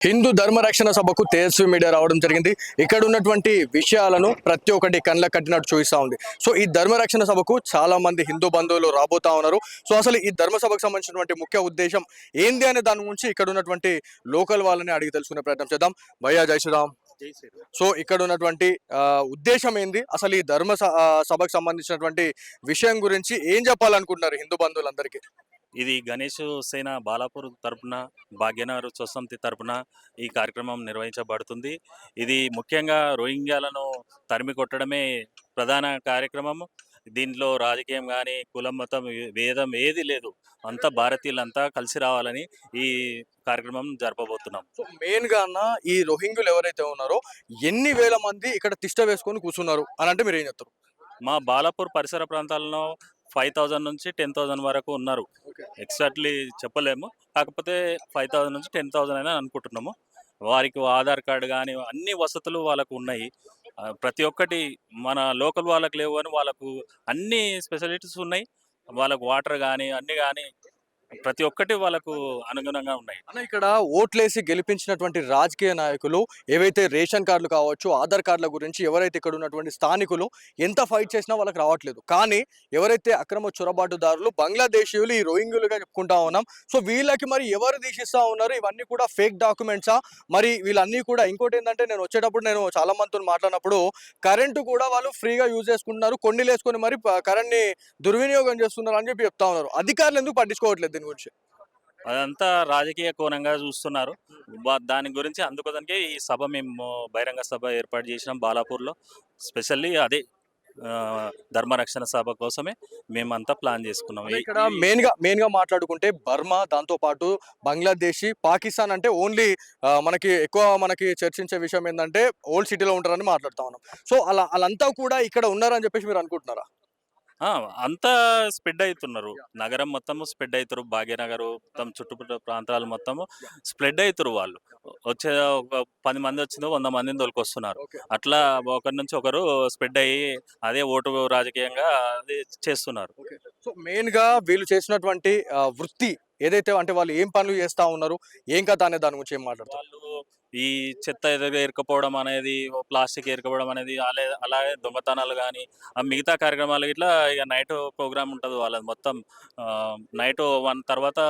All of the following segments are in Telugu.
హిందూ ధర్మ రక్షణ సభకు తేజస్వి మీడియా రావడం జరిగింది. ఇక్కడ ఉన్నటువంటి విషయాలను ప్రతి ఒక్కటి కళ్ళ కట్టినట్టు చూపిస్తూ ఉంది. సో ఈ ధర్మ రక్షణ సభకు చాలా మంది హిందూ బంధువులు రాబోతా ఉన్నారు. సో అసలు ఈ ధర్మ సభకు సంబంధించినటువంటి ముఖ్య ఉద్దేశం ఏంది అనే దాని గురించి ఇక్కడ ఉన్నటువంటి లోకల్ వాళ్ళని అడిగి తెలుసుకునే ప్రయత్నం చేద్దాం. భయ్యా జై శ్రీరామ్. సో ఇక్కడ ఉన్నటువంటి ఉద్దేశం ఏంది, అసలు ఈ ధర్మ సభకు సంబంధించినటువంటి విషయం గురించి ఏం చెప్పాలనుకుంటున్నారు హిందూ బంధువులందరికీ? ఇది గణేష్ సేన బాలాపూర్ తరపున, భాగ్యనగర్ స్వసంతి తరపున ఈ కార్యక్రమం నిర్వహించబడుతుంది. ఇది ముఖ్యంగా రోహింగ్యాలను తరిమి కొట్టడమే ప్రధాన కార్యక్రమం. దీంట్లో రాజకీయం కానీ, కులం, మతం, భేదం ఏది లేదు. అంతా భారతీయులంతా కలిసి రావాలని ఈ కార్యక్రమం జరపబోతున్నాం. సో మెయిన్ గా అన్న, ఈ రోహింగ్యులు ఎవరైతే ఉన్నారో ఎన్ని వేల మంది ఇక్కడ తిష్ట వేసుకొని కూర్చున్నారు అని అంటే మీరు ఏం చెప్తారు? మా బాలాపూర్ పరిసర ప్రాంతాల్లో 5000 నుంచి 10,000 వరకు ఉన్నారు. ఎగ్జాక్ట్లీ చెప్పలేము, కాకపోతే 5000 నుంచి 10,000 అయినా అనుకుంటున్నాము. వారికి ఆధార్ కార్డు కానీ అన్ని వసతులు వాళ్ళకు ఉన్నాయి. ప్రతి ఒక్కటి మన లోకల్ వాళ్ళకి లేవు కానీ వాళ్ళకు అన్ని స్పెషాలిటీస్ ఉన్నాయి. వాళ్ళకు వాటర్ కానీ అన్ని కానీ ప్రతి ఒక్కటి వాళ్ళకు అనుగుణంగా ఉన్నాయి. అన్న, ఇక్కడ ఓట్లేసి గెలిపించినటువంటి రాజకీయ నాయకులు ఏవైతే రేషన్ కార్డులు కావచ్చు, ఆధార్ కార్డుల గురించి ఎవరైతే ఇక్కడ ఉన్నటువంటి స్థానికులు ఎంత ఫైట్ చేసినా వాళ్ళకి రావట్లేదు. కానీ ఎవరైతే అక్రమ చొరబాటుదారులు బంగ్లాదేశీయులు ఈ రోహింగ్యులుగా చెప్పుకుంటా ఉన్నాం. సో వీళ్ళకి మరి ఎవరు తీసిస్తా ఉన్నారు? ఇవన్నీ కూడా ఫేక్ డాక్యుమెంట్సా? మరి వీళ్ళన్నీ కూడా ఇంకోటి ఏంటంటే, నేను వచ్చేటప్పుడు నేను చాలా మందితో మాట్లాడినప్పుడు కరెంటు కూడా వాళ్ళు ఫ్రీగా యూజ్ చేసుకుంటున్నారు, కొండలు వేసుకొని మరి కరెంట్ని దుర్వినియోగం చేస్తున్నారు అని చెప్పి చెప్తా ఉన్నారు. అధికారులు ఎందుకు పట్టించుకోవట్లేదు దీని గురించి? అదంతా రాజకీయ కోణంగా చూస్తున్నారు. దాని గురించి అందుకోదానికే ఈ సభ మేము బహిరంగ సభ ఏర్పాటు చేసినాం బాలాపూర్లో. స్పెషల్లీ అదే ధర్మరక్షణ సభ కోసమే మేమంతా ప్లాన్ చేసుకున్నాం. ఇక్కడ మెయిన్ గా మాట్లాడుకుంటే బర్మా, దాంతో పాటు బంగ్లాదేశ్, పాకిస్తాన్ అంటే ఓన్లీ మనకి చర్చించే విషయం ఏంటంటే ఓల్డ్ సిటీలో ఉంటారని మాట్లాడుతా ఉన్నాం. సో వాళ్ళంతా కూడా ఇక్కడ ఉన్నారని చెప్పేసి మీరు అనుకుంటున్నారా? అంతా స్ప్రెడ్ అవుతున్నారు. నగరం మొత్తము స్ప్రెడ్ అవుతారు. భాగ్యనగర్ మొత్తం చుట్టుపక్కల ప్రాంతాలు మొత్తము స్ప్రెడ్ అవుతారు. వాళ్ళు వచ్చే ఒక 10 మంది వచ్చిందో 100 మందిని తోలుకొస్తున్నారు. అట్లా ఒకరి నుంచి ఒకరు స్ప్రెడ్ అయ్యి అదే ఓటు రాజకీయంగా అది చేస్తున్నారు. సో మెయిన్ గా వీళ్ళు చేసినటువంటి వృత్తి ఏదైతే, అంటే వాళ్ళు ఏం పనులు చేస్తా ఉన్నారు, ఏం కథ అనే దాని గురించి ఏం మాట్లాడతారు? వాళ్ళు ఈ చెత్త ఏరుకపోవడం అనేది, ప్లాస్టిక్ ఏరుకపోవడం అనేది, అలాగే దొంగతనాలు కానీ మిగతా కార్యక్రమాలు ఇట్లా ఇక నైట్ ప్రోగ్రామ్ ఉంటుంది వాళ్ళది మొత్తం. నైట్ 1 తర్వాత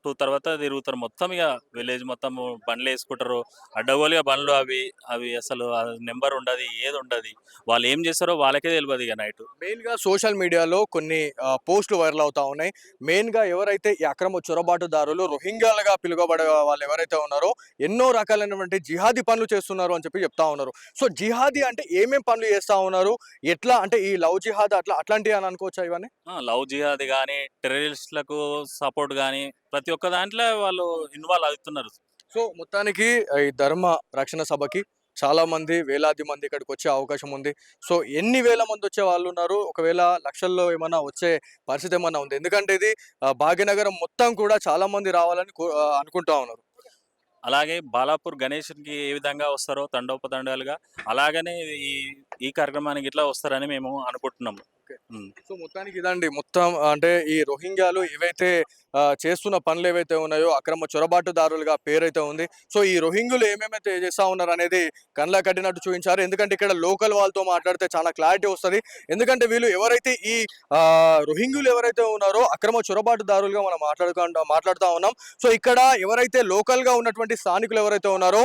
2 తర్వాత తిరుగుతారు మొత్తం. ఇక విలేజ్ మొత్తం బండ్లు వేసుకుంటారు. అడ్డగోలుగా బండ్లు అవి అవి అసలు నెంబర్ ఉండదు, ఏది ఉండదు. వాళ్ళు ఏం చేస్తారో వాళ్ళకే తెలియదు. ఇక నైట్ మెయిన్ గా సోషల్ మీడియాలో కొన్ని పోస్టులు వైరల్ అవుతా ఉన్నాయి. మెయిన్ గా ఎవరైతే ఈ అక్రమ చొరబాటుదారులు రోహింగ్యాలుగా పిలువబడే వాళ్ళు ఎవరైతే ఉన్నారో ఎన్నో రకాలైనటువంటి జిహాదీ పనులు చేస్తున్నారు అని చెప్పి చెప్తా ఉన్నారు. సో జిహాదీ అంటే ఏమేం పనులు చేస్తా ఉన్నారు, ఎట్లా అంటే ఈ లవ్ జిహాద్ అట్లాంటివి అని అనుకోవచ్చా ఇవన్నీ? లవ్ జిహాద్ కానీ, టెర్రరిస్టులకు సపోర్ట్ కానీ ప్రతి ఒక్క దాంట్లో వాళ్ళు ఇన్వాల్వ్ అవుతున్నారు. సో మొత్తానికి ఈ ధర్మ రక్షణ సభకి చాలా మంది, వేలాది మంది ఇక్కడికి వచ్చే అవకాశం ఉంది. సో ఎన్ని వేల మంది వచ్చే వాళ్ళు ఉన్నారు, ఒకవేళ లక్షల్లో ఏమన్నా వచ్చే పరిస్థితి ఏమన్నా ఉంది? ఎందుకంటే ఇది భాగ్యనగరం మొత్తం కూడా చాలా మంది రావాలని అనుకుంటా ఉన్నారు. అలాగే బాలాపూర్ గణేష్కి ఏ విధంగా వస్తారో తండోపతండాలుగా, అలాగనే ఈ ఈ కార్యక్రమానికి ఇట్లా వస్తారని మేము అనుకుంటున్నాము. సో మొత్తానికి ఇదండి, మొత్తం అంటే ఈ రోహింగ్యాలు ఏవైతే చేస్తున్న పనులు ఏవైతే ఉన్నాయో, అక్రమ చొరబాటుదారులుగా పేరైతే ఉంది. సో ఈ రోహింగ్యులు ఏమేమైతే చేస్తా ఉన్నారు అనేది కళ్ళ కట్టినట్టు చూపించారు. ఎందుకంటే ఇక్కడ లోకల్ వాళ్ళతో మాట్లాడితే చాలా క్లారిటీ వస్తుంది. ఎందుకంటే వీళ్ళు ఎవరైతే ఈ రోహింగ్యులు ఎవరైతే ఉన్నారో అక్రమ చొరబాటుదారులుగా మనం మాట్లాడుతూ ఉన్నాం. సో ఇక్కడ ఎవరైతే లోకల్ గా ఉన్నటువంటి స్థానికులు ఎవరైతే ఉన్నారో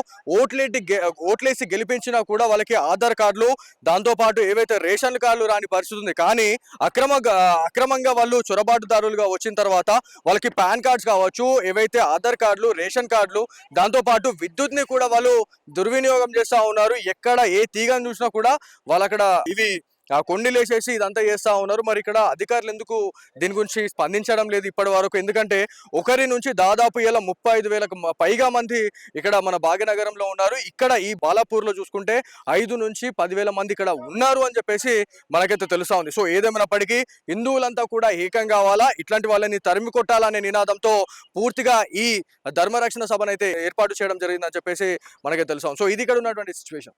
ఓట్లేసి గెలిపించినా కూడా వాళ్ళకి ఆధార్ కార్డులు, దాంతో పాటు ఏవైతే రేషన్ కార్డులు రాని పరిస్థితి ఉంది. కానీ అక్రమంగా వాళ్ళు చొరబాటుదారులుగా వచ్చిన తర్వాత వాళ్ళకి పాన్ కార్డ్స్ కావచ్చు, ఏవైతే ఆధార్ కార్డులు, రేషన్ కార్డులు, దాంతో పాటు విద్యుత్ని కూడా వాళ్ళు దుర్వినియోగం చేస్తా ఉన్నారు. ఎక్కడ ఏ తీగను చూసినా కూడా వాళ్ళు అక్కడ ఇవి కొండిలేసేసి ఇదంతా చేస్తా ఉన్నారు. మరి ఇక్కడ అధికారులు ఎందుకు దీని గురించి స్పందించడం లేదు ఇప్పటి వరకు? ఎందుకంటే ఒకరి నుంచి దాదాపు ఇలా 35,000కు పైగా మంది ఇక్కడ మన భాగ్యనగరంలో ఉన్నారు. ఇక్కడ ఈ బాలాపూర్లో చూసుకుంటే 5 నుంచి 10,000 మంది ఇక్కడ ఉన్నారు అని చెప్పేసి మనకైతే తెలుస్తా ఉంది. సో ఏదేమైనప్పటికీ హిందువులంతా కూడా ఏకం కావాలా, ఇట్లాంటి వాళ్ళని తరిమి కొట్టాలనే నినాదంతో పూర్తిగా ఈ ధర్మరక్షణ సభనైతే ఏర్పాటు చేయడం జరిగిందని చెప్పేసి మనకైతే తెలుసా. సో ఇది ఇక్కడ ఉన్నటువంటి సిచ్యువేషన్.